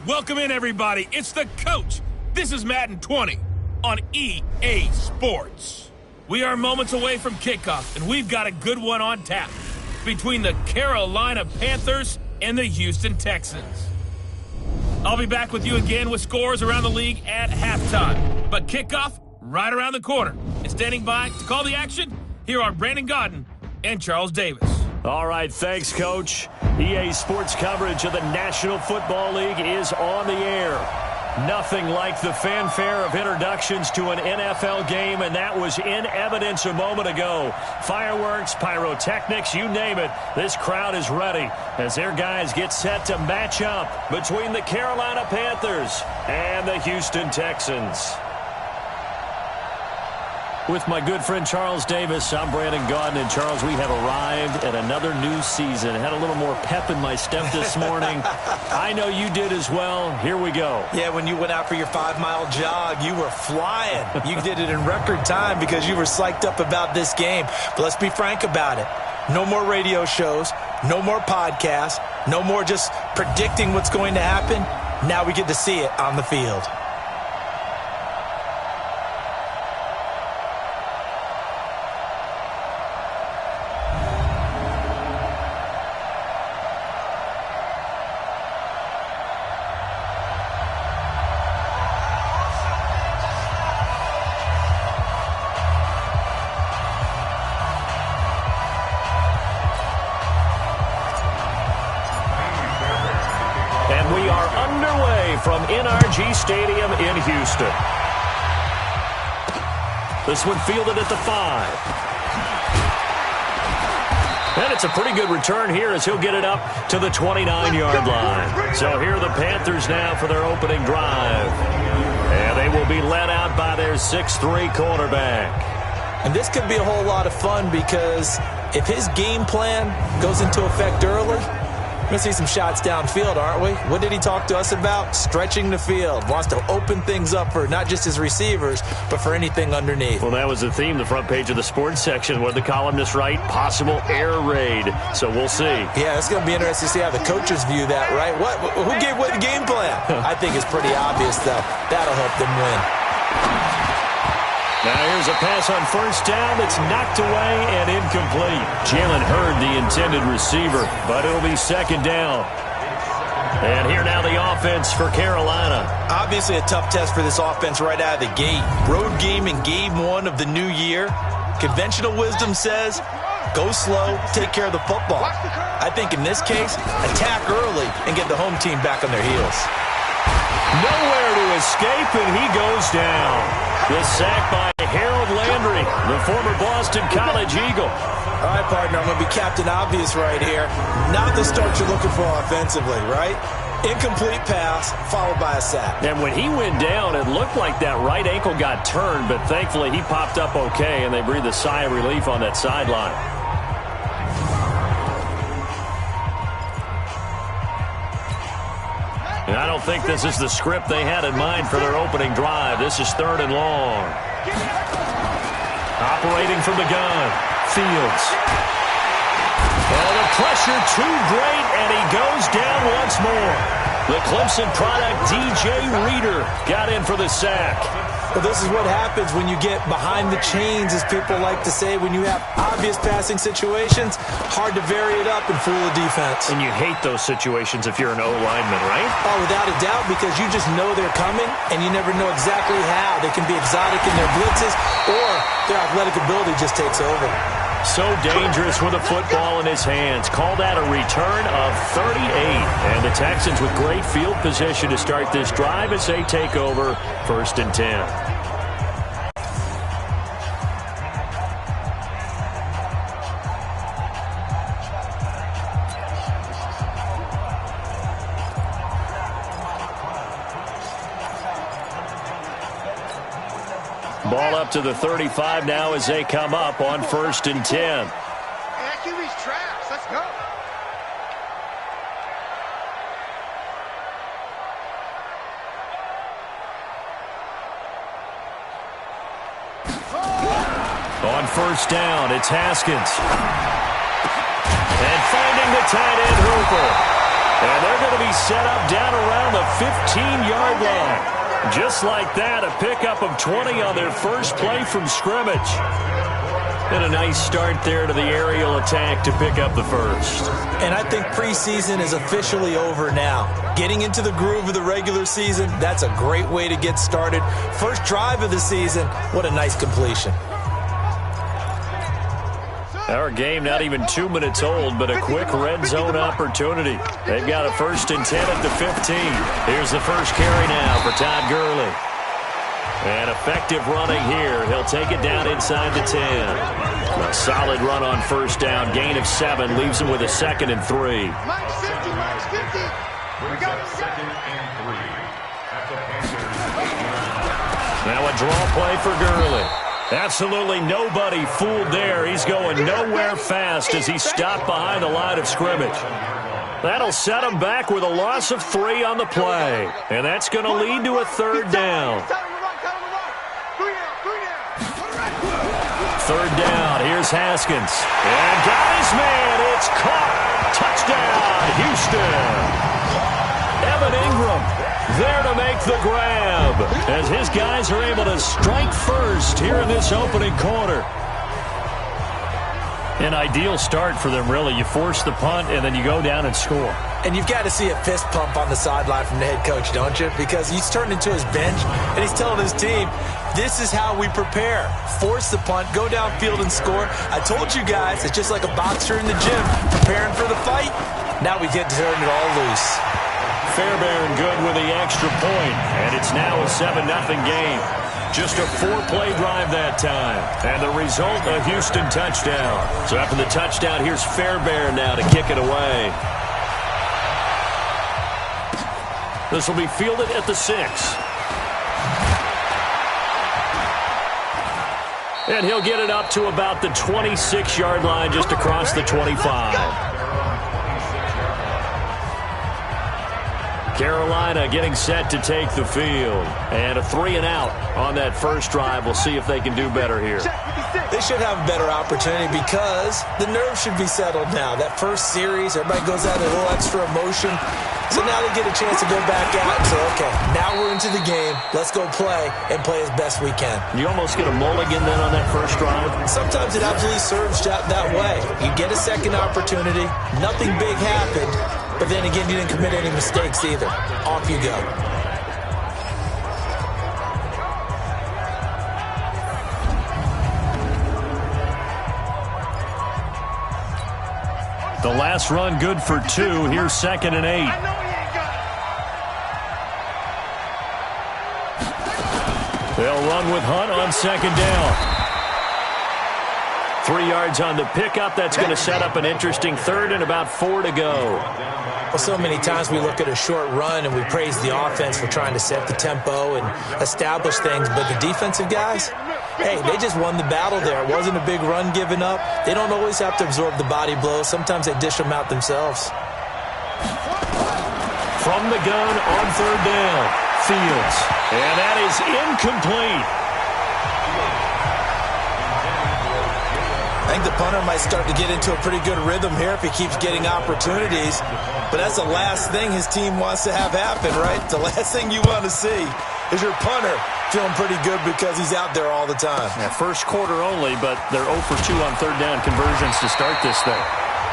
Welcome in, everybody. It's the coach. This is Madden 20 on EA Sports. We are moments away from kickoff, and we've got a good one on tap between the Carolina Panthers and the Houston Texans. I'll be back with you again with scores around the league at halftime. But kickoff right around the corner. And standing by to call the action, here are Brandon Godden and Charles Davis. All right, thanks, Coach. EA Sports coverage of the National Football League is on the air. Nothing like the fanfare of introductions to an NFL game, and that was in evidence a moment ago. Fireworks, pyrotechnics, you name it. This crowd is ready as their guys get set to match up between the Carolina Panthers and the Houston Texans. With my good friend Charles Davis, I'm Brandon Godden. And Charles, we have arrived at another new season. Had a little more pep in my step this morning. I know you did as well. Here we go. Yeah, when you went out for your 5-mile jog, you were flying. You did it in record time because you were psyched up about this game. But let's be frank about it. No more radio shows, no more podcasts, no more just predicting what's going to happen. Now we get to see it on the field. From NRG Stadium in Houston. This one fielded at the 5. And it's a pretty good return here as he'll get it up to the 29-yard line. So here are the Panthers now for their opening drive. And they will be led out by their 6'3 quarterback. And this could be a whole lot of fun because if his game plan goes into effect early, we're going to see some shots downfield, aren't we? What did he talk to us about? Stretching the field. Wants to open things up for not just his receivers, but for anything underneath. Well, that was the theme, the front page of the sports section, where the columnists write possible air raid. So we'll see. Yeah, it's going to be interesting to see how the coaches view that, right? Who gave what the game plan? I think it's pretty obvious, though. That'll help them win. Now here's a pass on first down that's knocked away and incomplete. Jalen Hurd, the intended receiver, but it'll be second down. And here now the offense for Carolina. Obviously a tough test for this offense right out of the gate. Road game in game 1 of the new year. Conventional wisdom says, go slow, take care of the football. I think in this case, attack early and get the home team back on their heels. Nowhere to escape, and he goes down. The sack by Harold Landry, the former Boston College Eagle. All right, partner, I'm going to be Captain Obvious right here. Not the start you're looking for offensively, right? Incomplete pass, followed by a sack. And when he went down, it looked like that right ankle got turned, but thankfully he popped up okay, and they breathed a sigh of relief on that sideline. And I don't think this is the script they had in mind for their opening drive. This is 3rd and long. Operating from the gun, Fields. Oh, the pressure too great, and he goes down once more. The Clemson product, DJ Reader, got in for the sack. Well, this is what happens when you get behind the chains, as people like to say. When you have obvious passing situations, hard to vary it up and fool a defense. And you hate those situations if you're an O-lineman, right? Oh, without a doubt, because you just know they're coming, and you never know exactly how. They can be exotic in their blitzes, or their athletic ability just takes over. So dangerous with a football in his hands. Call that a return of 38. And the Texans with great field position to start this drive as they take over 1st and 10. Ball up to the 35 now as they come up on 1st and 10. QB's traps. Let's go. On 1st down, it's Haskins. And finding the tight end, Hooper. And they're going to be set up down around the 15-yard line. Just like that, a pickup of 20 on their first play from scrimmage. And a nice start there to the aerial attack to pick up the first. And I think preseason is officially over now. Getting into the groove of the regular season, that's a great way to get started. First drive of the season, what a nice completion. Our game not even 2 minutes old, but a quick red zone opportunity. They've got a 1st and 10 at the 15. Here's the first carry now for Todd Gurley. And effective running here. He'll take it down inside the 10. A solid run on first down. Gain of 7 leaves him with a 2nd and 3. Mike's 50, Mike's 50. We got it. 2nd and 3 at the Panthers. Now a draw play for Gurley. Absolutely nobody fooled there. He's going nowhere fast as he stopped behind the line of scrimmage. That'll set him back with a loss of 3 on the play. And that's going to lead to a 3rd down. 3rd down. Here's Haskins. And got his man. It's caught. Touchdown, Houston. Evan Ingram there to make the grab as his guys are able to strike first here in this opening quarter. An ideal start for them, really. You force the punt, and then you go down and score. And you've got to see a fist pump on the sideline from the head coach, don't you? Because he's turned into his bench, and he's telling his team, this is how we prepare. Force the punt, go downfield and score. I told you guys, it's just like a boxer in the gym, preparing for the fight. Now we get to turn it all loose. Fairbairn good with the extra point, and it's now a 7-0 game. Just a 4-play drive that time. And the result, a Houston touchdown. So after the touchdown, here's Fairbairn now to kick it away. This will be fielded at the 6. And he'll get it up to about the 26-yard line just across the 25. Carolina getting set to take the field. And a 3 and out on that first drive. We'll see if they can do better here. They should have a better opportunity because the nerves should be settled now. That first series, everybody goes out a little extra emotion. So now they get a chance to go back out and say, okay, now we're into the game. Let's go play and play as best we can. You almost get a mulligan then on that first drive? Sometimes it absolutely serves that way. You get a second opportunity. Nothing big happened. But then again, you didn't commit any mistakes either. Off you go. The last run good for 2. Here's 2nd and 8. They'll run with Hunt on 2nd down. 3 yards on the pickup. That's going to set up an interesting 3rd and about 4 to go. Well, so many times we look at a short run and we praise the offense for trying to set the tempo and establish things. But the defensive guys, hey, they just won the battle there. It wasn't a big run given up. They don't always have to absorb the body blows. Sometimes they dish them out themselves. From the gun on 3rd down, Fields. And that is incomplete. I think the punter might start to get into a pretty good rhythm here if he keeps getting opportunities. But that's the last thing his team wants to have happen, right? The last thing you want to see is your punter feeling pretty good because he's out there all the time. Yeah, first quarter only, but they're 0 for 2 on 3rd down conversions to start this thing.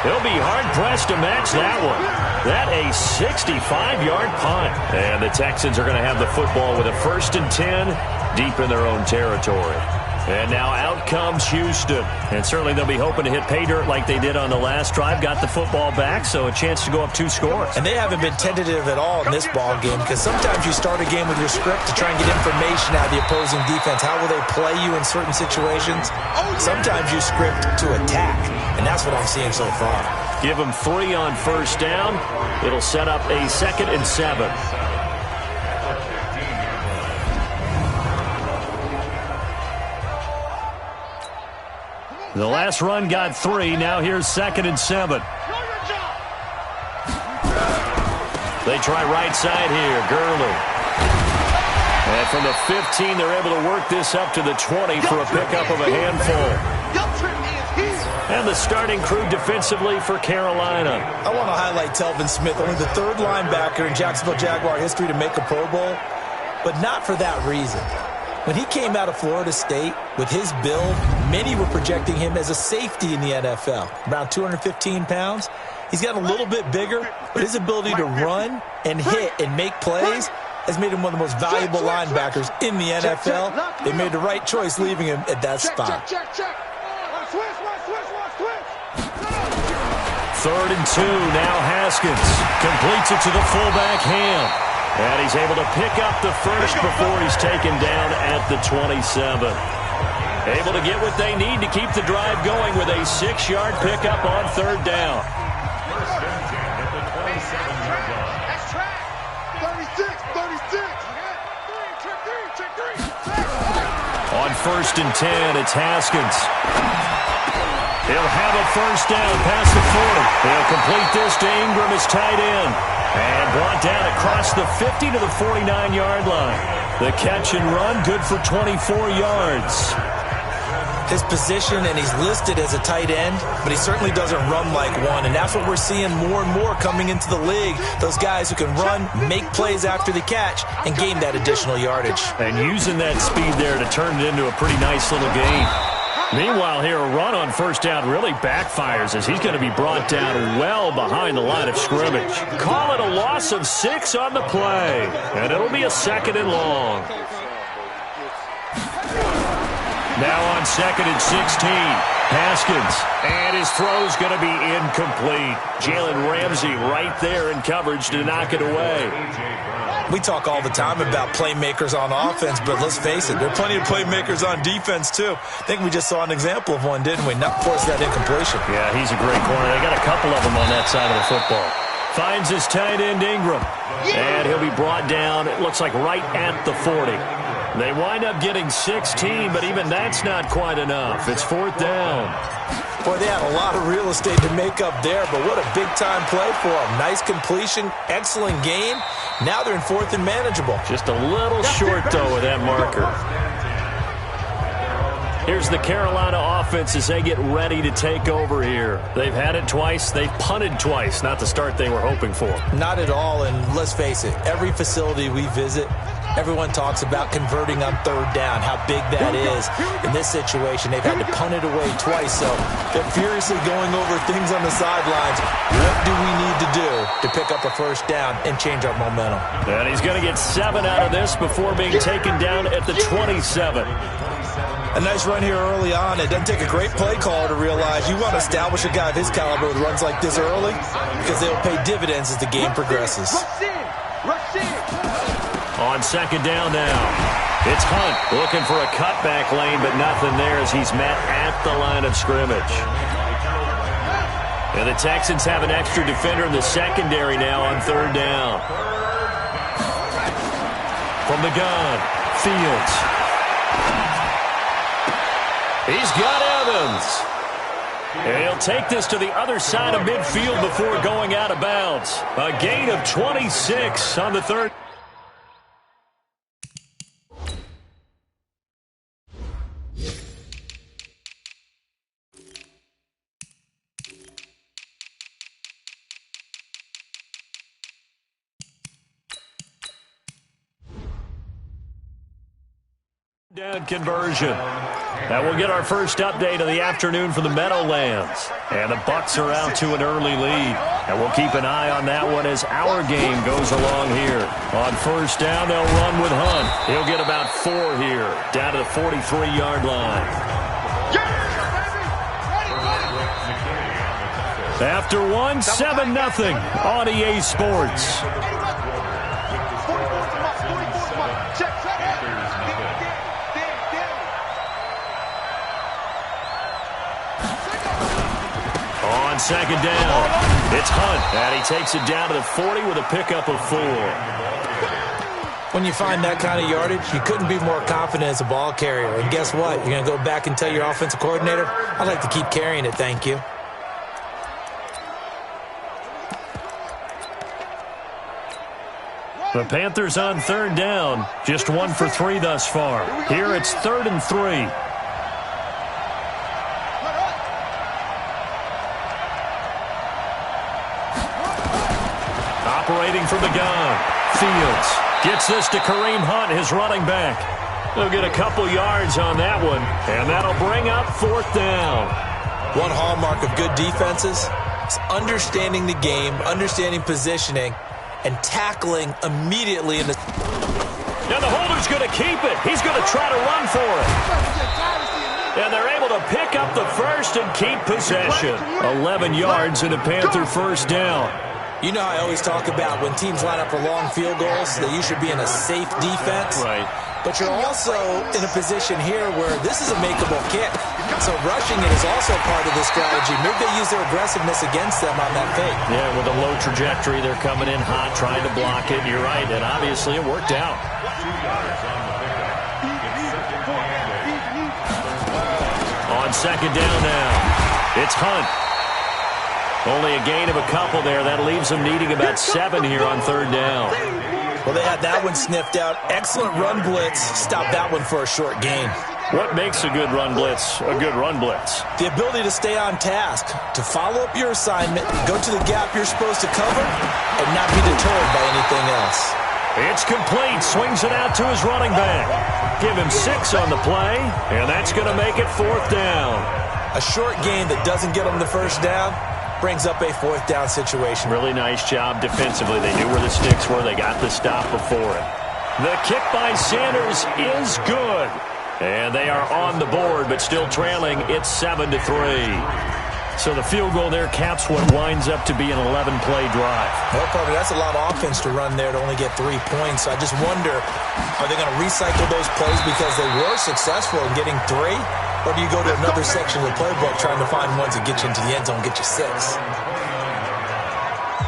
He'll be hard-pressed to match that one. That a 65-yard punt. And the Texans are going to have the football with a 1st and 10 deep in their own territory. And now out comes Houston. And certainly they'll be hoping to hit pay dirt like they did on the last drive. Got the football back, so a chance to go up 2 scores. And they haven't been tentative at all in this ball game because sometimes you start a game with your script to try and get information out of the opposing defense. How will they play you in certain situations? Sometimes you script to attack, and that's what I'm seeing so far. Give them 3 on 1st down. It'll set up a 2nd and 7. The last run got 3. Now here's 2nd and 7. They try right side here. Gurley. And from the 15, they're able to work this up to the 20 for a pickup of a handful. And the starting crew defensively for Carolina. I want to highlight Telvin Smith, only the third linebacker in Jacksonville Jaguar history to make a Pro Bowl, but not for that reason. When he came out of Florida State with his build, many were projecting him as a safety in the NFL, around 215 pounds. He's got a little bit bigger, but his ability to run and hit and make plays has made him one of the most valuable linebackers in the NFL. They made the right choice leaving him at that spot. Third and 2, now Haskins completes it to the fullback Ham. And he's able to pick up the first before he's taken down at the 27. Able to get what they need to keep the drive going with a 6-yard pickup on third down. First and 10 at the 27-yard line. That's track. 36. Check three. On first and 10, it's Haskins. He'll have a first down past the 40. He'll complete this to Ingram as tight end. And brought down across the 50 to the 49-yard line. The catch and run good for 24 yards. His position, and he's listed as a tight end, but he certainly doesn't run like one. And that's what we're seeing more and more coming into the league. Those guys who can run, make plays after the catch, and gain that additional yardage. And using that speed there to turn it into a pretty nice little gain. Meanwhile, here, a run on first down really backfires as he's going to be brought down well behind the line of scrimmage. Call it a loss of 6 on the play, and it'll be a 2nd and long. Now on 2nd and 16, Haskins, and his throw's going to be incomplete. Jalen Ramsey right there in coverage to knock it away. We talk all the time about playmakers on offense, but let's face it, there are plenty of playmakers on defense, too. I think we just saw an example of one, didn't we? Not force that incompletion. Yeah, he's a great corner. They got a couple of them on that side of the football. Finds his tight end, Ingram. And he'll be brought down, it looks like, right at the 40. They wind up getting 16, but even that's not quite enough. It's 4th down. Boy, they had a lot of real estate to make up there, but what a big-time play for them. Nice completion, excellent game. Now they're in 4th and manageable. Just a little short, though, with that marker. Here's the Carolina offense as they get ready to take over here. They've had it twice. They've punted twice. Not the start they were hoping for. Not at all, and let's face it, every facility we visit, everyone talks about converting on third down, how big that is. In this situation, they've had to punt it away twice, so they're furiously going over things on the sidelines. What do we need to do to pick up a first down and change our momentum? And he's going to get 7 out of this before being taken down at the 27. A nice run here early on. It doesn't take a great play caller to realize you want to establish a guy of his caliber with runs like this early because they'll pay dividends as the game progresses. Rush in. On 2nd down now, it's Hunt looking for a cutback lane, but nothing there as he's met at the line of scrimmage. And the Texans have an extra defender in the secondary now on 3rd down. From the gun, Fields. He's got Evans. And he'll take this to the other side of midfield before going out of bounds. A gain of 26 on the 3rd. Down conversion. That will get our first update of the afternoon from the Meadowlands. And the Bucs are out to an early lead. And we'll keep an eye on that one as our game goes along here. On first down, they'll run with Hunt. He'll get about 4 here, down to the 43-yard line. After one, 7-0 on EA Sports. On 2nd down, it's Hunt, and he takes it down to the 40 with a pickup of 4. When you find that kind of yardage, you couldn't be more confident as a ball carrier. And guess what? You're going to go back and tell your offensive coordinator, I'd like to keep carrying it, thank you. The Panthers on 3rd down, just 1 for 3 thus far. Here it's 3rd and 3. Operating from the gun. Fields gets this to Kareem Hunt, his running back. He'll get a couple yards on that one, and that'll bring up 4th down. One hallmark of good defenses is understanding the game, understanding positioning, and tackling immediately in the... Now the holder's going to keep it. He's going to try to run for it. And they're able to pick up the first and keep possession. 11 yards and a Panther first down. You know I always talk about when teams line up for long field goals, that you should be in a safe defense. Right. But you're also in a position here where this is a makeable kick. So rushing it is also part of the strategy. Maybe they use their aggressiveness against them on that fake. Yeah, with a low trajectory, they're coming in hot, trying to block it. You're right, and obviously it worked out. On second down now, it's Hunt. Only a gain of a couple there. That leaves them needing about 7 here on 3rd down. Well, they had that one sniffed out. Excellent run blitz. Stop that one for a short gain. What makes a good run blitz a good run blitz? The ability to stay on task, to follow up your assignment, go to the gap you're supposed to cover, and not be deterred by anything else. It's complete. Swings it out to his running back. Give him 6 on the play, and that's going to make it 4th down. A short gain that doesn't get them the first down brings up a 4th down situation. Really nice job defensively. They knew where the sticks were. They got the stop before it. The kick by Sanders is good. And they are on the board, but still trailing. It's 7-3. So the field goal there caps what winds up to be an 11-play drive. Well, probably that's a lot of offense to run there to only get 3 points. I just wonder, are they going to recycle those plays because they were successful in getting 3? Or do you go to another section of the playbook trying to find ones that get you into the end zone, get you 6?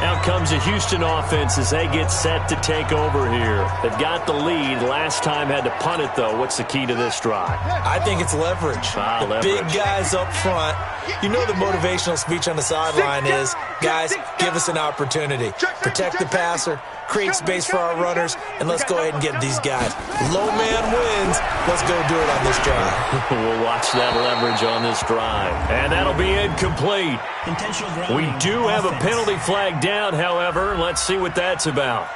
Out comes a Houston offense as they get set to take over here. They've got the lead. Last time had to punt it, though. What's the key to this drive? I think it's leverage. Leverage. Big guys up front. You know the motivational speech on the sideline is, guys, give us an opportunity. Protect the passer, create space for our runners, and let's go ahead and get these guys. Low man wins. Let's go do it on this drive. We'll watch that leverage on this drive. And that'll be incomplete. We do have a penalty flag down, however. Let's see what that's about.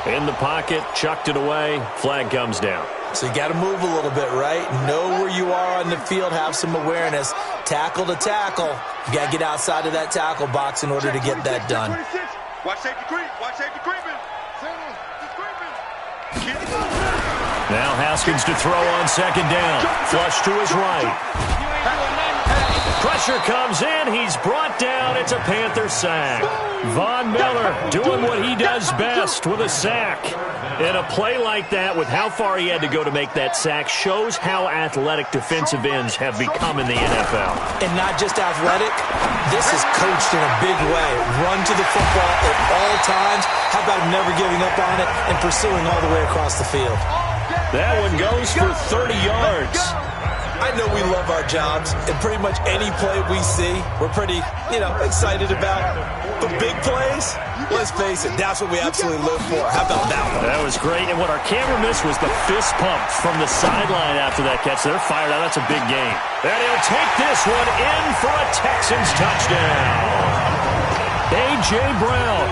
In the pocket, chucked it away. Flag comes down. So you got to move a little bit, right? Know where you are on the field, have some awareness. Tackle to tackle. You got to get outside of that tackle box in order to get that done. Watch safety creep. Watch safety creeping. Now Haskins to throw on second down. Flush to his right. Pressure comes in. He's brought down. It's a Panther sack. Von Miller doing what he does best with a sack. And a play like that, with how far he had to go to make that sack, shows how athletic defensive ends have become in the NFL. And not just athletic, this is coached in a big way. Run to the football at all times. How about him never giving up on it and pursuing all the way across the field? That one goes for 30 yards. I know we love our jobs, and pretty much any play we see, we're pretty, excited about. But big plays, let's face it, that's what we absolutely live for. How about that one? That was great, and what our camera missed was the fist pump from the sideline after that catch. They're fired out. That's a big game. And he'll take this one in for a Texans touchdown. A.J. Brown,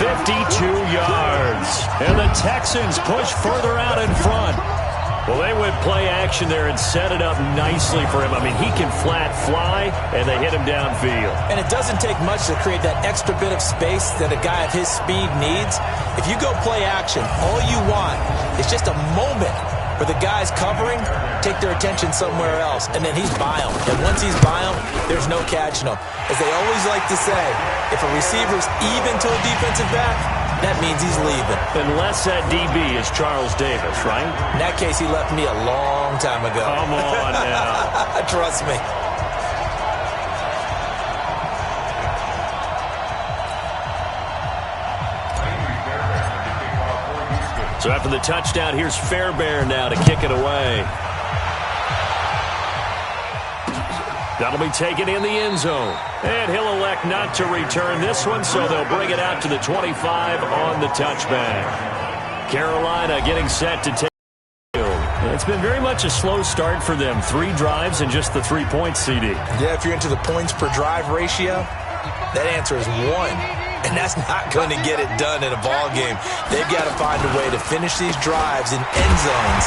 52 yards. And the Texans push further out in front. Well, they went play action there and set it up nicely for him. I mean, he can flat fly, and they hit him downfield. And it doesn't take much to create that extra bit of space that a guy of his speed needs. If you go play action, all you want is just a moment where the guys covering take their attention somewhere else, and then he's by him. And once he's by him, there's no catching him. As they always like to say, if a receiver's even to a defensive back, that means he's leaving. Unless that DB is Charles Davis, right? In that case, he left me a long time ago. Come on now. Trust me. So after the touchdown, here's Fairbairn now to kick it away. That'll be taken in the end zone. And he'll elect not to return this one, so they'll bring it out to the 25 on the touchback. Carolina getting set to take. It's been very much a slow start for them. 3 drives and just the 3-point CD. Yeah, if you're into the points per drive ratio, that answer is 1. And that's not going to get it done in a ball game. They've got to find a way to finish these drives in end zones,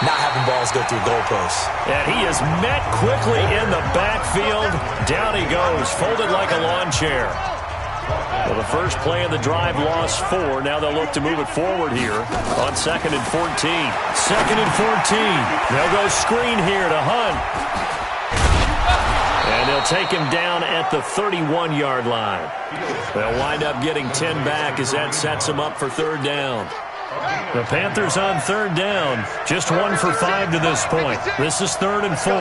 not having balls go through goalposts. And he is met quickly in the backfield. Down he goes, folded like a lawn chair. Well, the first play of the drive lost 4. Now they'll look to move it forward here on 2nd and 14. 2nd and 14. They'll go screen here to Hunt. And they'll take him down at the 31-yard line. They'll wind up getting 10 back as that sets them up for 3rd down. The Panthers on 3rd down. Just 1 for 5 to this point. This is 3rd and 4.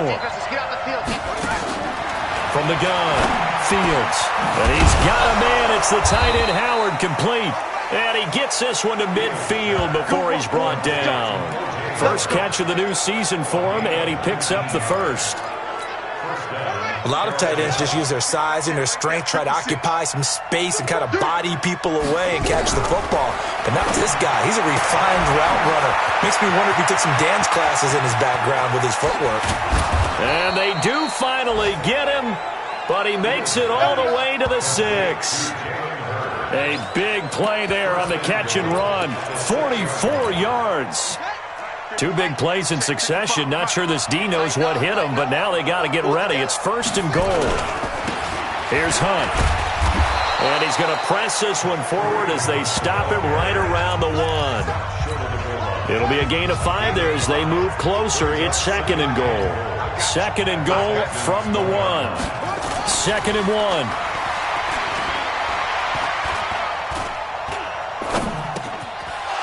From the gun. Fields. And he's got a man. It's the tight end Howard, complete. And he gets this one to midfield before he's brought down. First catch of the new season for him, and he picks up the first. A lot of tight ends just use their size and their strength, try to occupy some space and kind of body people away and catch the football. But not this guy. He's a refined route runner. Makes me wonder if he took some dance classes in his background with his footwork. And they do finally get him. But he makes it all the way to the 6. A big play there on the catch and run. 44 yards. 2 big plays in succession. Not sure this D knows what hit him, but now they got to get ready. It's 1st and goal. Here's Hunt. And he's going to press this one forward as they stop him right around the 1. It'll be a gain of 5 there as they move closer. It's 2nd and goal. 2nd and goal from the 1. 2nd and 1.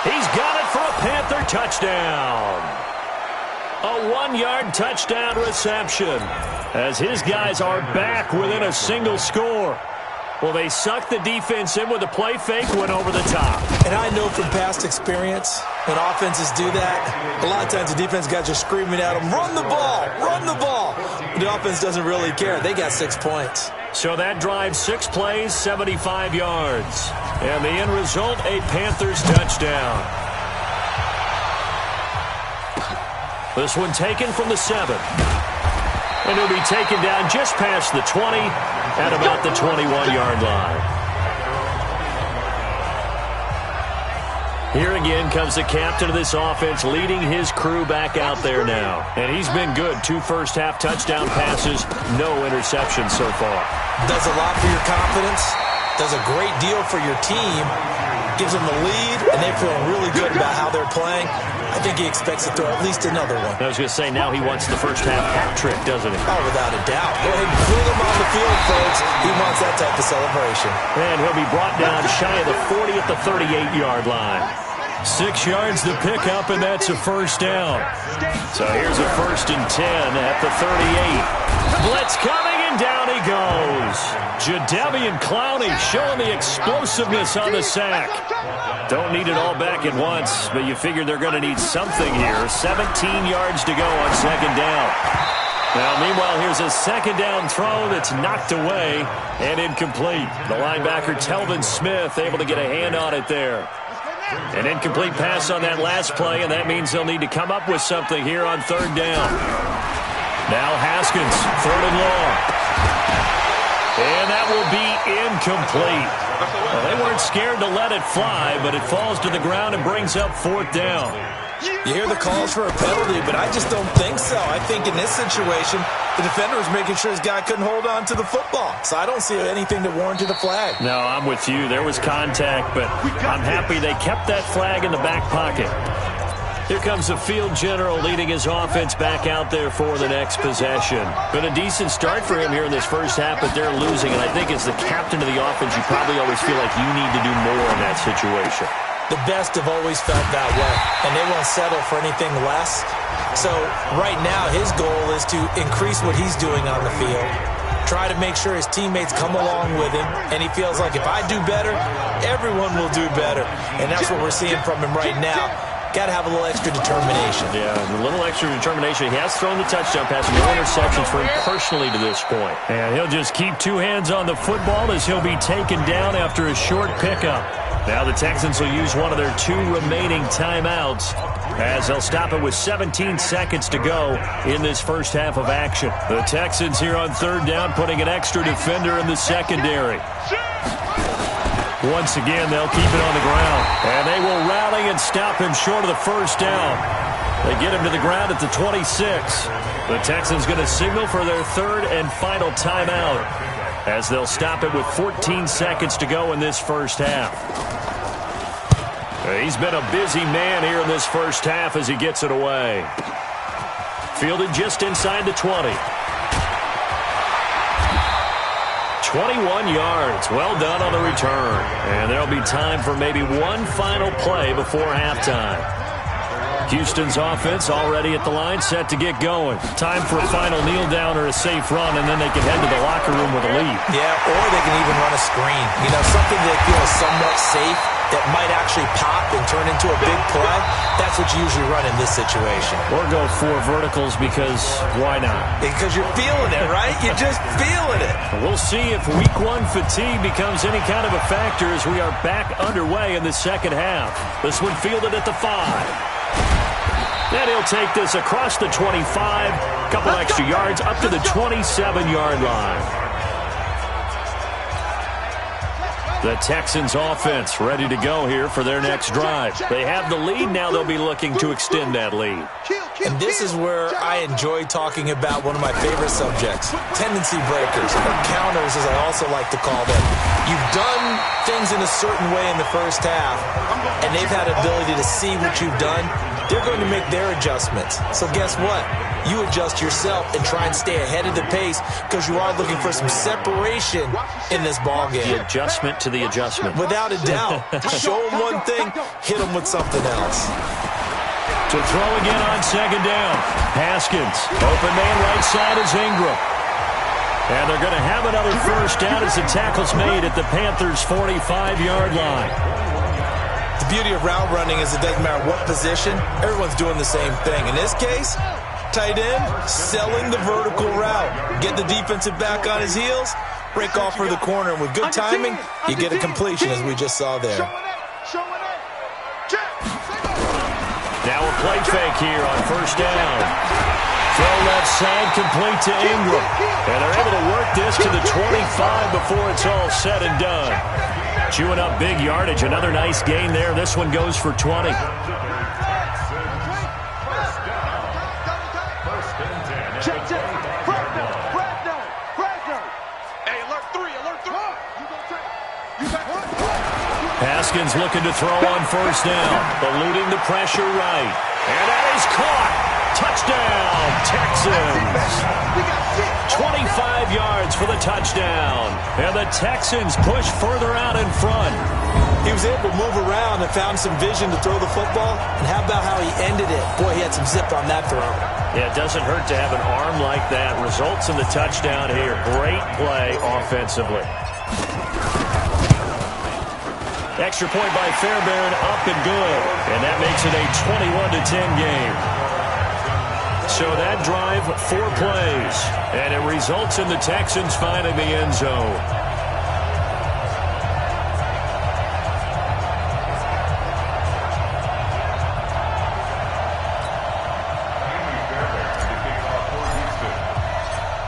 He's got it for a Panther touchdown. A 1-yard touchdown reception as his guys are back within a single score. Well, they sucked the defense in with a play fake, went over the top. And I know from past experience, when offenses do that, a lot of times the defense guys are screaming at them, run the ball, run the ball. The offense doesn't really care. They got 6 points. So that drive, 6 plays, 75 yards. And the end result, a Panthers touchdown. This one taken from the 7. And it'll be taken down just past the 20 at about the 21-yard line. Here again comes the captain of this offense, leading his crew back out there now. And he's been good. 2 first-half touchdown passes, no interceptions so far. Does a lot for your confidence, does a great deal for your team, gives them the lead, and they feel really good about how they're playing. I think he expects to throw at least another one. I was going to say, now he wants the first-half hat trick, doesn't he? Oh, without a doubt. Go ahead and put him on the field, folks. He wants that type of celebration. And he'll be brought down shy of the 40 at the 38-yard line. 6 yards to pick up, and that's a first down. So here's a 1st and 10 at the 38. Blitz coming, and down he goes. Jadeveon Clowney showing the explosiveness on the sack. Don't need it all back at once, but you figure they're going to need something here. 17 yards to go on 2nd down. Now, meanwhile, here's a 2nd down throw that's knocked away and incomplete. The linebacker, Telvin Smith, able to get a hand on it there. An incomplete pass on that last play, and that means they'll need to come up with something here on 3rd down. Now Haskins, 3rd and long. And that will be incomplete. Well, they weren't scared to let it fly, but it falls to the ground and brings up 4th down. You hear the calls for a penalty, but I just don't think so. I think in this situation, the defender was making sure his guy couldn't hold on to the football. So I don't see anything that warranted a flag. No, I'm with you. There was contact, but I'm happy they kept that flag in the back pocket. Here comes the field general leading his offense back out there for the next possession. Been a decent start for him here in this first half, but they're losing. And I think as the captain of the offense, you probably always feel like you need to do more in that situation. The best have always felt that way, and they won't settle for anything less. So right now his goal is to increase what he's doing on the field, try to make sure his teammates come along with him, and he feels like if I do better, everyone will do better. And that's what we're seeing from him right now. Got to have a little extra determination. Yeah, a little extra determination. He has thrown the touchdown pass, no interceptions for him personally to this point. And he'll just keep 2 hands on the football as he'll be taken down after a short pickup. Now the Texans will use one of their 2 remaining timeouts as they'll stop it with 17 seconds to go in this first half of action. The Texans here on 3rd down putting an extra defender in the secondary. Once again, they'll keep it on the ground. And they will rally and stop him short of the first down. They get him to the ground at the 26. The Texans going to signal for their third and final timeout as they'll stop it with 14 seconds to go in this first half. He's been a busy man here in this first half as he gets it away. Fielded just inside the 20. 21 yards. Well done on the return. And there'll be time for maybe one final play before halftime. Houston's offense already at the line, set to get going. Time for a final kneel down or a safe run, and then they can head to the locker room with a lead. Yeah, or they can even run a screen. You know, something they feel is somewhat safe that might actually pop and turn into a big play. That's what you usually run in this situation. Or go 4 verticals because why not? Because you're feeling it, right? You're just feeling it. We'll see if week 1 fatigue becomes any kind of a factor as we are back underway in the second half. This one fielded at the 5. And he'll take this across the 25, couple extra yards up to the 27-yard line. The Texans offense ready to go here for their next drive. They have the lead. Now they'll be looking to extend that lead. And this is where I enjoy talking about one of my favorite subjects, tendency breakers, or counters as I also like to call them. You've done things in a certain way in the first half, and they've had ability to see what you've done. They're going to make their adjustments. So guess what? You adjust yourself and try and stay ahead of the pace because you are looking for some separation in this ball game. The adjustment to the adjustment. Without a doubt. Show them one thing, hit them with something else. To throw again on second down. Haskins. Open man right side is Ingram. And they're going to have another first down as the tackle's made at the Panthers' 45-yard line. The beauty of route running is it doesn't matter what position, everyone's doing the same thing. In this case, tight end, selling the vertical route. Get the defensive back on his heels, break off for the corner. And with good timing, you get a completion as we just saw there. Now a play fake here on first down. Throw left side, complete to Ingram. And they're able to work this to the 25 before it's all said and done. Chewing up big yardage. Another nice gain there. This one goes for 20. Haskins looking to throw on first down. Eluding the pressure right. And that is caught. Touchdown, Texans. 25 yards for the touchdown. And the Texans push further out in front. He was able to move around and found some vision to throw the football. And how about how he ended it? Boy, he had some zip on that throw. Yeah, it doesn't hurt to have an arm like that. Results in the touchdown here. Great play offensively. Extra point by Fairbairn, up and good. And that makes it a 21-10 game. So that drive, 4 plays. And it results in the Texans finding the end zone.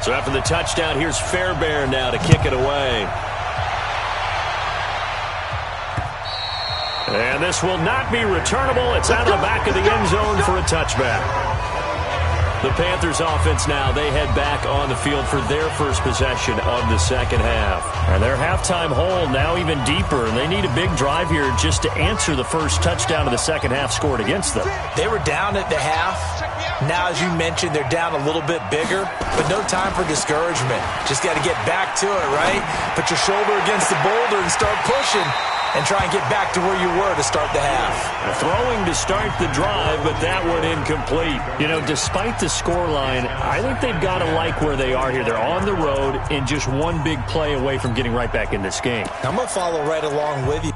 So after the touchdown, here's Fairbairn now to kick it away. And this will not be returnable. It's out of the back of the end zone for a touchback. The Panthers offense now, they head back on the field for their first possession of the second half. And their halftime hole now even deeper, and they need a big drive here just to answer the first touchdown of the second half scored against them. They were down at the half. Now, as you mentioned, they're down a little bit bigger, but no time for discouragement. Just got to get back to it, right? Put your shoulder against the boulder and start pushing. And try and get back to where you were to start the half. Throwing to start the drive, but that one incomplete. You know, despite the scoreline, I think they've got to like where they are here. They're on the road and just one big play away from getting right back in this game. I'm going to follow right along with you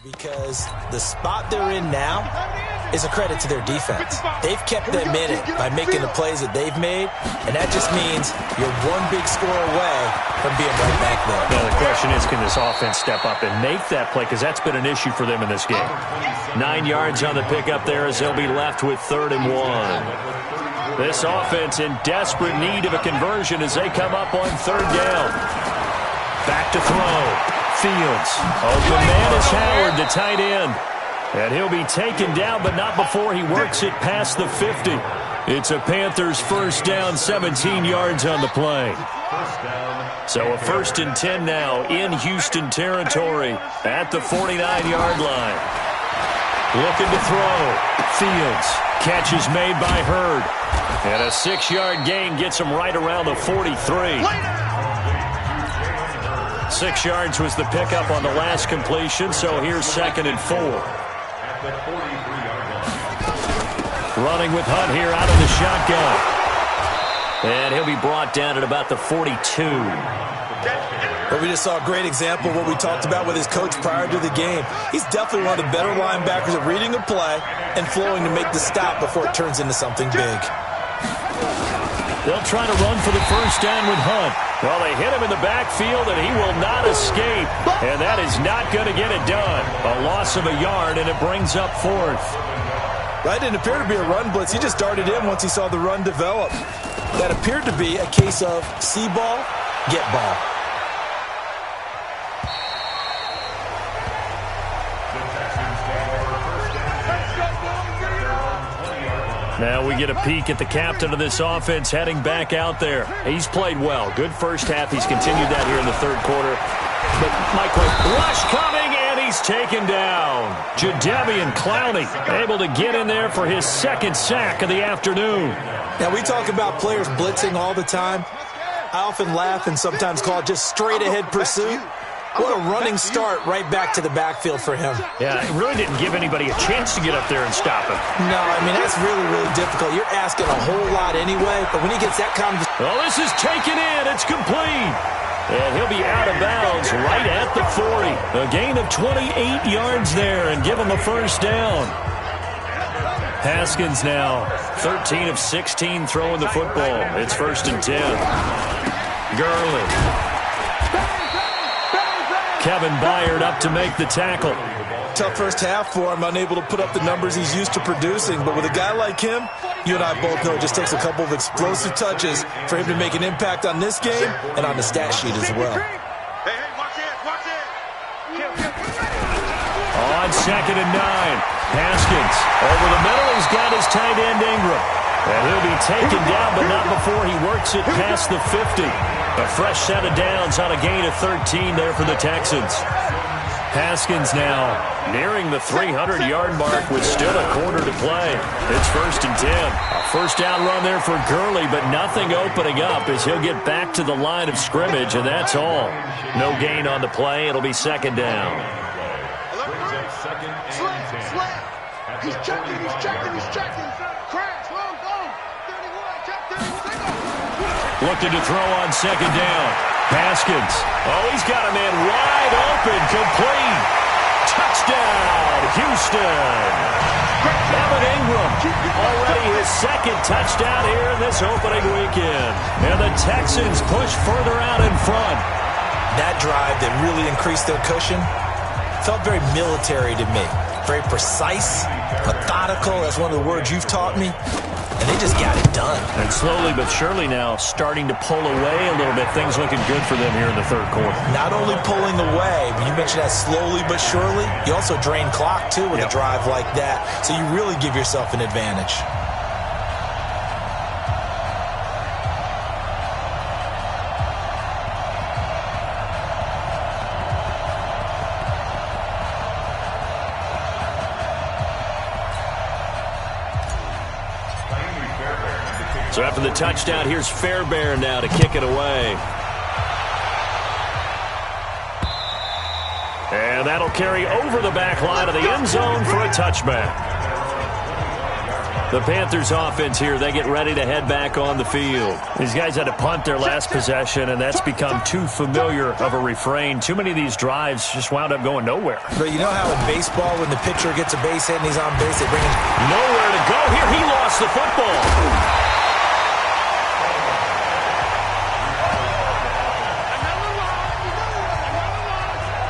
because the spot they're in now is a credit to their defense. They've kept them in it by making the plays that they've made, and that just means you're one big score away from being right back there. Now the question is, can this offense step up and make that play? Because that's been an issue for them in this game. 9 yards on the pickup there as they'll be left with 3rd and 1. This offense in desperate need of a conversion as they come up on 3rd down. Back to throw. Fields. Open man is Howard, the tight end. And he'll be taken down, but not before he works it past the 50. It's a Panthers first down, 17 yards on the play. So a 1st and 10 now in Houston territory at the 49-yard line. Looking to throw. Fields. Catch is made by Hurd. And a 6-yard gain gets him right around the 43. 6 yards was the pickup on the last completion, so here's 2nd and 4. Running with Hunt here out of the shotgun. And he'll be brought down at about the 42. Well, we just saw a great example of what we talked about with his coach prior to the game. He's definitely one of the better linebackers at reading a play and flowing to make the stop before it turns into something big. They'll try to run for the first down with Hunt. Well, they hit him in the backfield, and he will not escape. And that is not going to get it done. A loss of a yard, and it brings up 4th. That didn't appear to be a run blitz. He just darted in once he saw the run develop. That appeared to be a case of see ball, get ball. Now we get a peek at the captain of this offense heading back out there. He's played well. Good first half. He's continued that here in the 3rd quarter. But Michael, rush coming, and he's taken down. Jadeveon Clowney able to get in there for his 2nd sack of the afternoon. Now, we talk about players blitzing all the time. I often laugh and sometimes call it just straight-ahead pursuit. What a running start right back to the backfield for him. Yeah, it really didn't give anybody a chance to get up there and stop him. No, I mean, that's really, really difficult. You're asking a whole lot anyway, but when he gets that kind of... Well, this is taken in. It's complete. And he'll be out of bounds right at the 40. A gain of 28 yards there and give him a first down. Haskins now 13 of 16 throwing the football. It's 1st and 10. Gurley. Kevin Byard up to make the tackle. Tough first half for him, unable to put up the numbers he's used to producing. But with a guy like him, you and I both know it just takes a couple of explosive touches for him to make an impact on this game and on the stat sheet as well. Hey, watch it, watch it. On 2nd and 9, Haskins over the middle. He's got his tight end Ingram. And he'll be taken down, but not before he works it past the 50. A fresh set of downs on a gain of 13 there for the Texans. Haskins now nearing the 300-yard mark with still a quarter to play. It's 1st and 10. A first down run there for Gurley, but nothing opening up as he'll get back to the line of scrimmage, and that's all. No gain on the play. It'll be 2nd down. Slam. He's checking, he's checking, he's checking. Crash, long, go. 31, check 31. Looking to throw on 2nd down. Haskins. Oh, he's got a man wide open, complete. Touchdown, Houston. Evan Ingram, already his 2nd touchdown here in this opening weekend. And the Texans push further out in front. That drive that really increased their cushion felt very military to me. Very precise, methodical. That's one of the words you've taught me. And they just got it done. And slowly but surely now starting to pull away a little bit. Things looking good for them here in the 3rd quarter. Not only pulling away, but you mentioned that slowly but surely. You also drain clock, too, with a drive like that. So you really give yourself an advantage. So after the touchdown, here's Fairbairn now to kick it away. And that'll carry over the back line of the end zone for a touchback. The Panthers offense here, they get ready to head back on the field. These guys had to punt their last possession, and that's become too familiar of a refrain. Too many of these drives just wound up going nowhere. But you know how in baseball, when the pitcher gets a base hit and he's on base, they bring him nowhere to go here. He lost the football.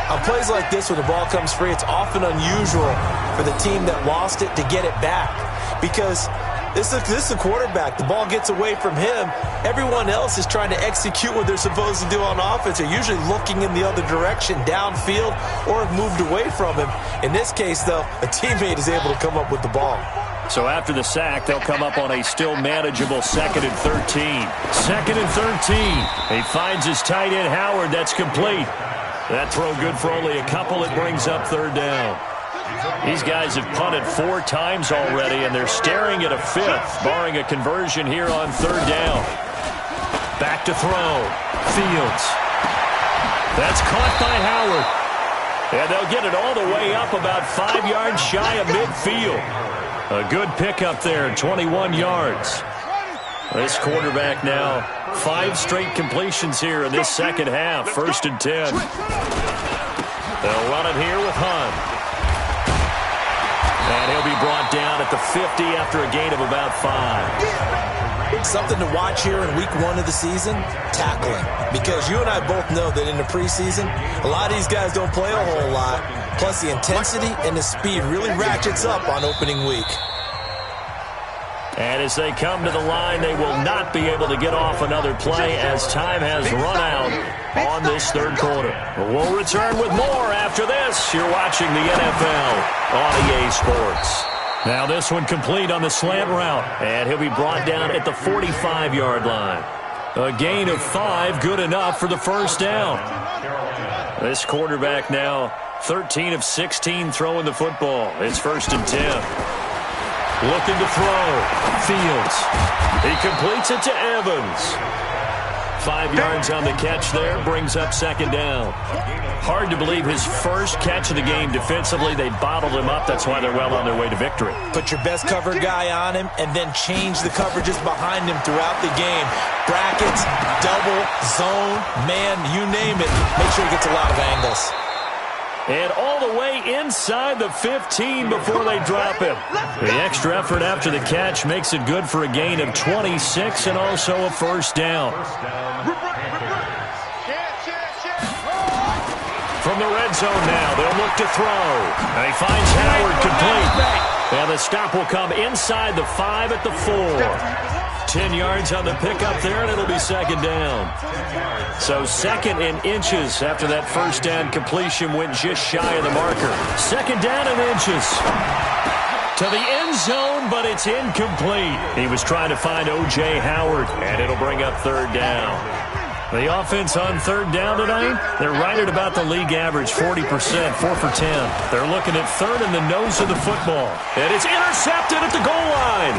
On plays like this, when the ball comes free, it's often unusual for the team that lost it to get it back. Because This is a quarterback. The ball gets away from him. Everyone else is trying to execute what they're supposed to do on offense. They're usually looking in the other direction, downfield, or have moved away from him. In this case, though, a teammate is able to come up with the ball. So after the sack, they'll come up on a still manageable 2nd and 13. 2nd and 13. He finds his tight end, Howard. That's complete. That throw good for only a couple. It brings up 3rd down. These guys have punted 4 times already, and they're staring at a 5th, barring a conversion here on 3rd down. Back to throw. Fields. That's caught by Howard. And they'll get it all the way up about 5 yards shy of midfield. A good pickup there, 21 yards. This quarterback now, 5 straight completions here in this second half. 1st and 10. They'll run it here with Hunt. And he'll be brought down at the 50 after a gain of about 5. Something to watch here in week 1 of the season, tackling. Because you and I both know that in the preseason, a lot of these guys don't play a whole lot. Plus the intensity and the speed really ratchets up on opening week. And as they come to the line, they will not be able to get off another play as time has run out on this 3rd quarter. We'll return with more after this. You're watching the NFL on EA Sports. Now this one complete on the slant route, and he'll be brought down at the 45-yard line. A gain of 5, good enough for the 1st down. This quarterback now 13 of 16 throwing the football. It's 1st and 10. Looking to throw. Fields. He completes it to Evans. 5 yards on the catch there. Brings up 2nd down. Hard to believe his first catch of the game defensively. They bottled him up. That's why they're well on their way to victory. Put your best cover guy on him and then change the coverages behind him throughout the game. Brackets, double, zone, man, you name it. Make sure he gets a lot of angles. And all the way inside the 15 before they drop him. The extra effort after the catch makes it good for a gain of 26 and also a 1st down. From the red zone now, they'll look to throw. And he finds Howard complete. And the stop will come inside the 5 at the 4. 10 yards on the pickup there, and it'll be 2nd down. So 2nd and inches after that 1st down completion went just shy of the marker. 2nd down and inches. To the end zone, but it's incomplete. He was trying to find O.J. Howard, and it'll bring up 3rd down. The offense on 3rd down tonight, they're right at about the league average, 40%, 4 for 10. They're looking at 3rd in the nose of the football. And it's intercepted at the goal line.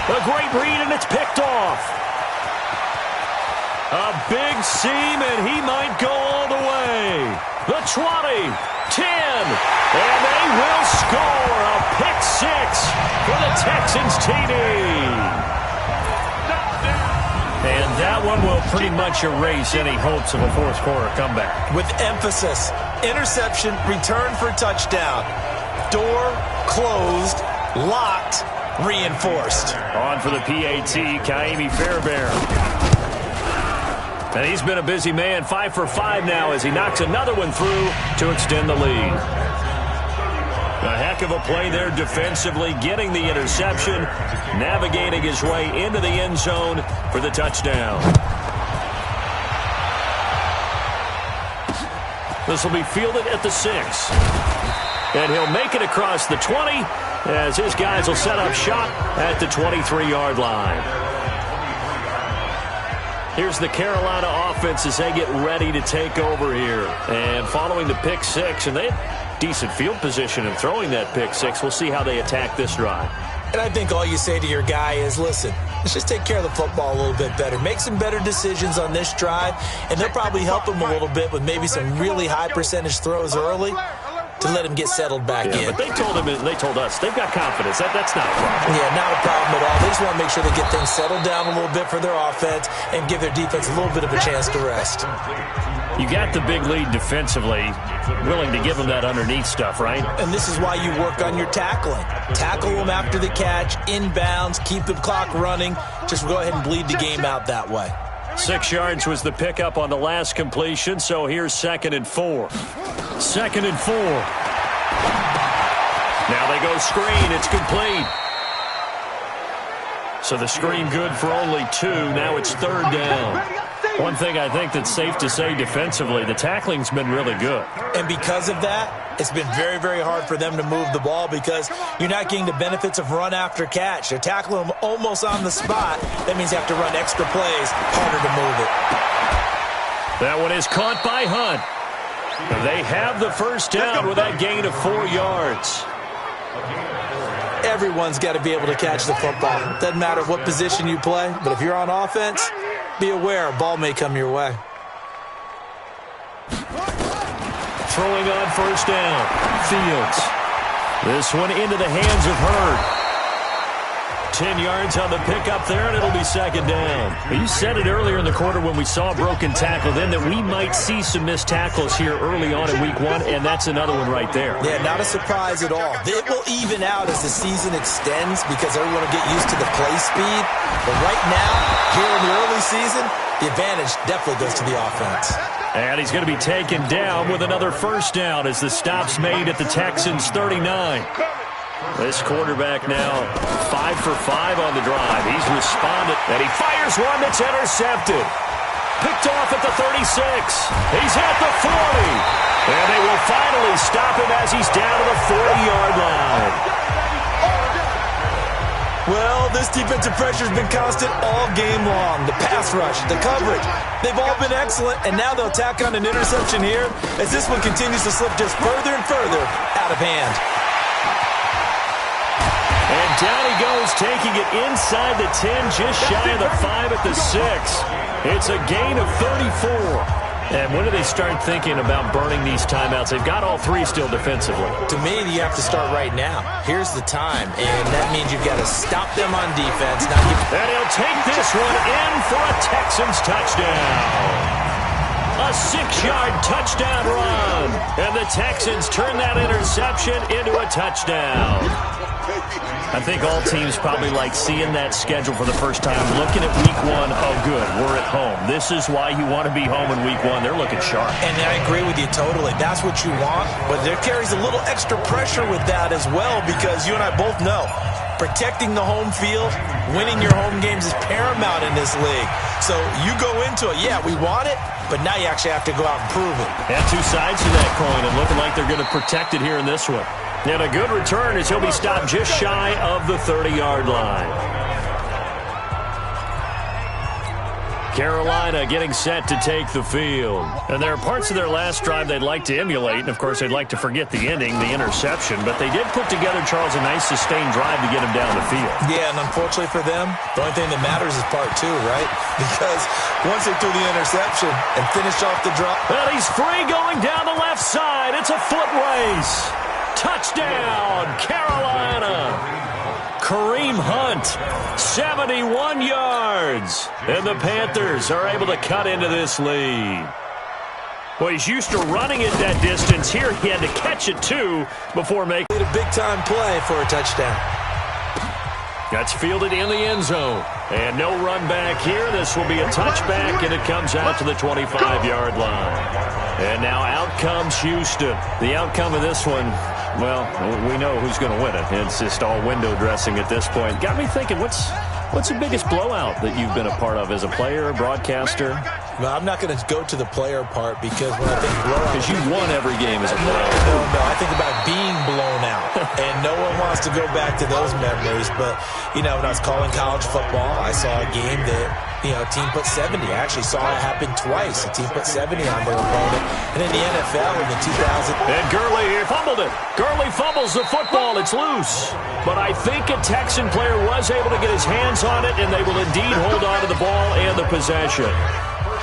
A great read, and it's picked off. A big seam, and he might go all the way. The 20, 10, and they will score a pick 6 for the Texans TD. And that one will pretty much erase any hopes of a 4th quarter comeback. With emphasis, interception, return for touchdown. Door closed, locked, reinforced. On for the PAT, Kaimi Fairbairn. And he's been a busy man, 5 for 5 now as he knocks another one through to extend the lead. A heck of a play there defensively, getting the interception, navigating his way into the end zone for the touchdown. This will be fielded at the 6. And he'll make it across the 20 as his guys will set up shop at the 23-yard line. Here's the Carolina offense as they get ready to take over here. And following the pick 6, and they have decent field position in throwing that pick 6. We'll see how they attack this drive. And I think all you say to your guy is, listen, let's just take care of the football a little bit better. Make some better decisions on this drive, and they'll probably help him a little bit with maybe some really high percentage throws early to let him get settled back in. But they told him, and they told us, they've got confidence. That's not a problem. Yeah, not a problem at all. They just want to make sure they get things settled down a little bit for their offense and give their defense a little bit of a chance to rest. You got the big lead defensively, willing to give them that underneath stuff, right? And this is why you work on your tackling. Tackle them after the catch, inbounds, keep the clock running. Just go ahead and bleed the game out that way. 6 yards was the pickup on the last completion, so here's 2nd and 4. 2nd and 4. Now they go screen. It's complete. So the screen good for only 2. Now it's 3rd down. One thing I think that's safe to say defensively, the tackling's been really good. And because of that, it's been very, very hard for them to move the ball because you're not getting the benefits of run after catch. They're tackling them almost on the spot. That means you have to run extra plays, harder to move it. That one is caught by Hunt. They have the first down with that gain of 4 yards. Everyone's got to be able to catch the football. Doesn't matter what position you play, but if you're on offense, be aware a ball may come your way. Throwing on first down, Fields. This one into the hands of Hurd. 10 yards on the pickup there, and it'll be 2nd down. You said it earlier in the quarter when we saw a broken tackle then that we might see some missed tackles here early on in week 1, and that's another one right there. Yeah, not a surprise at all. It will even out as the season extends because everyone will get used to the play speed. But right now, here in the early season, the advantage definitely goes to the offense. And he's going to be taken down with another first down as the stop's made at the Texans' 39. This quarterback now 5 for 5 on the drive. He's responded, and he fires one that's intercepted. Picked off at the 36. He's at the 40. And they will finally stop him as he's down to the 40-yard line. Well, this defensive pressure has been constant all game long. The pass rush, the coverage, they've all been excellent, and now they'll tack on an interception here as this one continues to slip just further and further out of hand. And down he goes, taking it inside the 10, just shy of the 5 at the 6. It's a gain of 34. And when do they start thinking about burning these timeouts? They've got all 3 still defensively. To me, you have to start right now. Here's the time, and that means you've got to stop them on defense. And he'll take this one in for a Texans touchdown. A 6-yard touchdown run. And the Texans turn that interception into a touchdown. I think all teams probably like seeing that schedule for the first time, looking at week 1, oh good, we're at home. This is why you want to be home in week 1. They're looking sharp. And I agree with you totally. That's what you want, but there carries a little extra pressure with that as well because you and I both know protecting the home field, winning your home games is paramount in this league. So you go into it, yeah, we want it, but now you actually have to go out and prove it. And 2 sides to that coin, and looking like they're going to protect it here in this one. And a good return as he'll be stopped just shy of the 30-yard line. Carolina getting set to take the field. And there are parts of their last drive they'd like to emulate, and of course they'd like to forget the ending, the interception, but they did put together, Charles, a nice sustained drive to get him down the field. Yeah, and unfortunately for them, the only thing that matters is part 2, right? Because once they threw the interception and finished off the drive. Well, he's free going down the left side. It's a foot race. Touchdown, Carolina. Kareem Hunt, 71 yards. And the Panthers are able to cut into this lead. Well, he's used to running it that distance. Here he had to catch it, too, before making a big-time play for a touchdown. That's fielded in the end zone. And no run back here. This will be a touchback, and it comes out to the 25-yard line. And now out comes Houston. The outcome of this one, well, we know who's going to win it. It's just all window dressing at this point. Got me thinking, what's the biggest blowout that you've been a part of as a player, broadcaster? Well, I'm not going to go to the player part because when I think blowout... Because you won every game as a player. No. I think about being blown out. And no one wants to go back to those memories. But, you know, when I was calling college football, I saw a game that, you know, a team put 70. I actually saw it happen twice. A team put 70 on their opponent. And in the NFL in the 2000... And Gurley here fumbled it. Gurley fumbles the football. It's loose. But I think a Texan player was able to get his hands on it, and they will indeed hold on to the ball and the possession.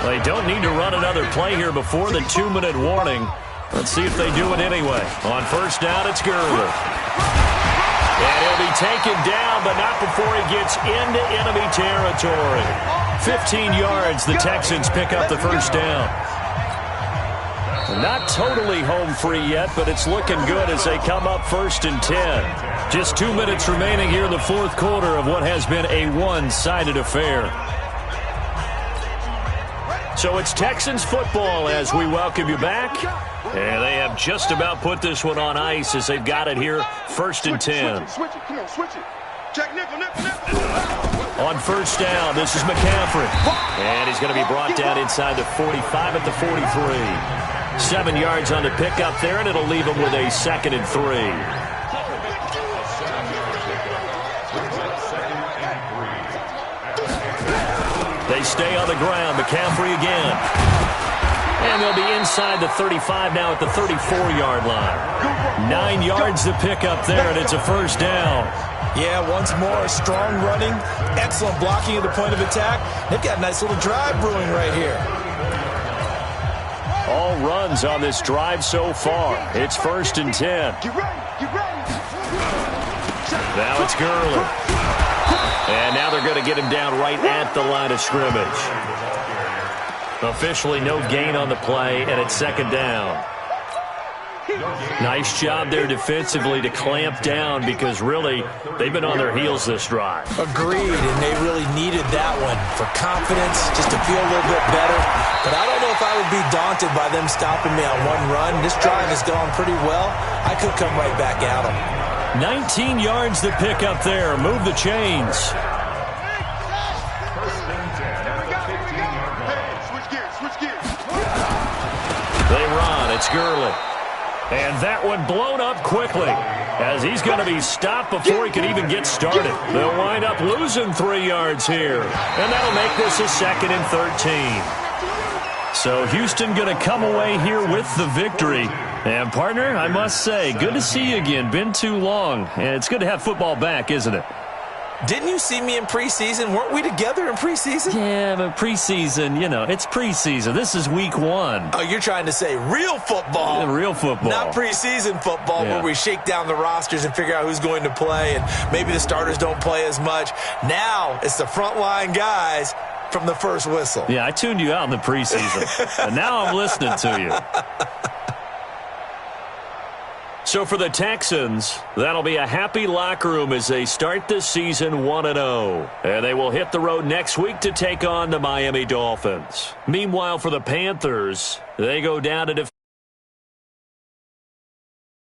They don't need to run another play here before the 2-minute warning. Let's see if they do it anyway. On first down, it's Gurley. And he'll be taken down, but not before he gets into enemy territory. 15 yards, the Texans pick up the first down. Not totally home free yet, but it's looking good as they come up 1st and 10. Just 2 minutes remaining here in the fourth quarter of what has been a one-sided affair. So it's Texans football as we welcome you back. And they have just about put this one on ice as they've got it here, 1st and 10. Switch it. Come on, switch it. Check nickel. On first down, this is McCaffrey. And he's going to be brought down inside the 45 at the 43. 7 yards on the pickup there, and it'll leave him with a 2nd and 3. They stay on the ground. McCaffrey again. And they'll be inside the 35 now at the 34-yard line. 9 yards to pick up there, and it's a first down. Yeah, once more, strong running, excellent blocking at the point of attack. They've got a nice little drive brewing right here. All runs on this drive so far. It's 1st and 10. Now it's Gurley. And now they're going to get him down right at the line of scrimmage. Officially no gain on the play, and it's 2nd down. Nice job there defensively to clamp down because really they've been on their heels this drive. Agreed, and they really needed that one for confidence, just to feel a little bit better. But I don't know if I would be daunted by them stopping me on one run. This drive has gone pretty well. I could come right back at them. 19 yards to pick up there. Move the chains. They run. It's Gurley. And that one blown up quickly as he's going to be stopped before he can even get started. They'll wind up losing 3 yards here. And that'll make this a 2nd and 13. So Houston going to come away here with the victory. And, partner, I must say, good to see you again. Been too long. And it's good to have football back, isn't it? Didn't you see me in preseason? Weren't we together in preseason? Yeah, but preseason, you know, it's preseason. This is week 1. Oh, you're trying to say real football. Yeah, real football. Not preseason football where we shake down the rosters and figure out who's going to play, and maybe the starters don't play as much. Now it's the frontline guys from the first whistle. Yeah, I tuned you out in the preseason, and now I'm listening to you. So for the Texans, that'll be a happy locker room as they start the season 1-0. And they will hit the road next week to take on the Miami Dolphins. Meanwhile, for the Panthers, they go down to